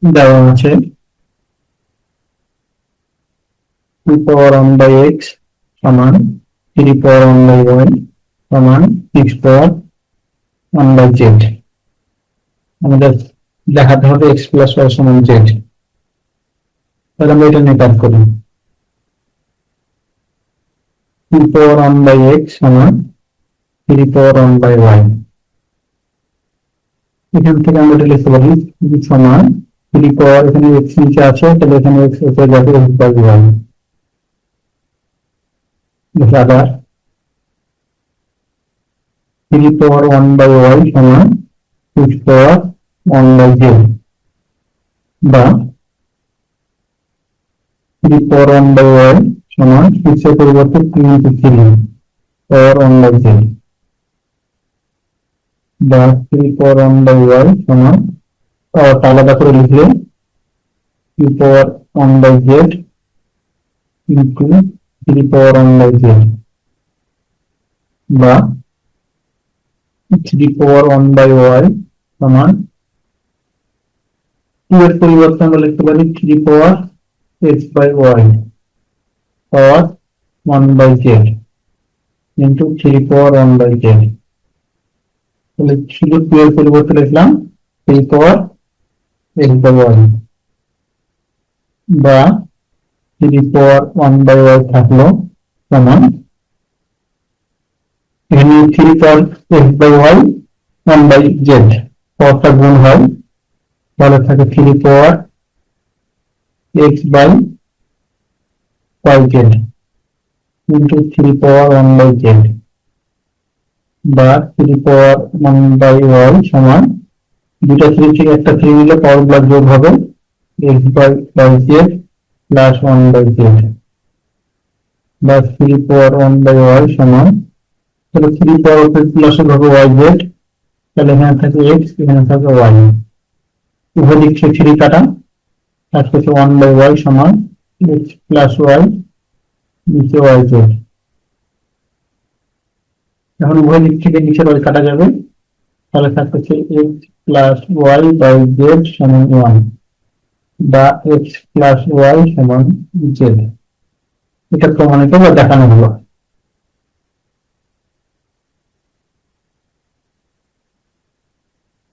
দেওয়া আছে 2 power 1 by x সমান 3 পাওয়ার 1 বাই ওয়াই সমান 6 পাওয়ার 1 বাই জেড। আমাদের দেখাতে হবে এক্স প্লাস ওয়াই সমান জেড। তাহলে আমরা এটা নিয়ে কাজ করি। 2 পাওয়ার 1 বাই এক্স সমান 3 পাওয়ার 1 বাই ওয়াই। এখান থেকে আমরা এটা লিখতে পারি সমান 3 পাওয়ার, এখানে এক্স নিচে আছে তাহলে এখানে এক্স উপরে যাবে এক্স বাই ওয়াই। আবার 3 পাওয়ার 1 বাই ওয়াই সমান 6 পাওয়ার 1 বাই জেড, বা 3 পাওয়ার 1 বাই ওয়াই সমান 6 এর পরিবর্তে 3 into 3 পাওয়ার 1 বাই জেড, বা 3 পাওয়ার 1 বাই ওয়াই সমান আলাদা করে লিখলে 2 power 1 by z into 3 power 1 by z, বা 3 পাওয়ার 1 বাই ওয়াই সমান 2 এর পরিবর্তে আমরা লিখতে পারি 3 power x by y power 1 by z into 3 power 1 by z. তাহলে শুধু 2 এর পরিবর্তে লিখলাম 3 পাওয়ার এক্স বাই ওয়াই, বা 3 পাওয়ার 1 বাই ওয়াই থাকলো সমান এখানে 3 power x by y 1 by z পাওয়ারটা গুণ হয়, তাহলে থাকে 3 power x by y z into 3 power 1 by z, বা 3 পাওয়ার 1 বাই ওয়াই সমান দুটা 3 থেকে একটা 3 নিলে পাওয়ার গুলো যোগ হবে x by z plus 1 by z, বা 3 পাওয়ার 1 বাই ওয়াই সমান, তাহলে 3 পাওয়ার প্লাস হবে ওয়াই জেড, তাহলে এখানে থাকে এক্স এখানে থাকে ওয়াই, উভয় দিক থেকে 3 কাটা, তারপর 1 বাই ওয়াই সমান এক্স প্লাস ওয়াই নিচে ওয়াই জেড। এখন উভয় দিক থেকে নিচের ওয়াই কাটা যাবে, তাহলে থাকছে x plus y by z সমান 1, বা এক্স প্লাস ওয়াই সমান জেড। এটা প্রমাণিত বা দেখানো হলো।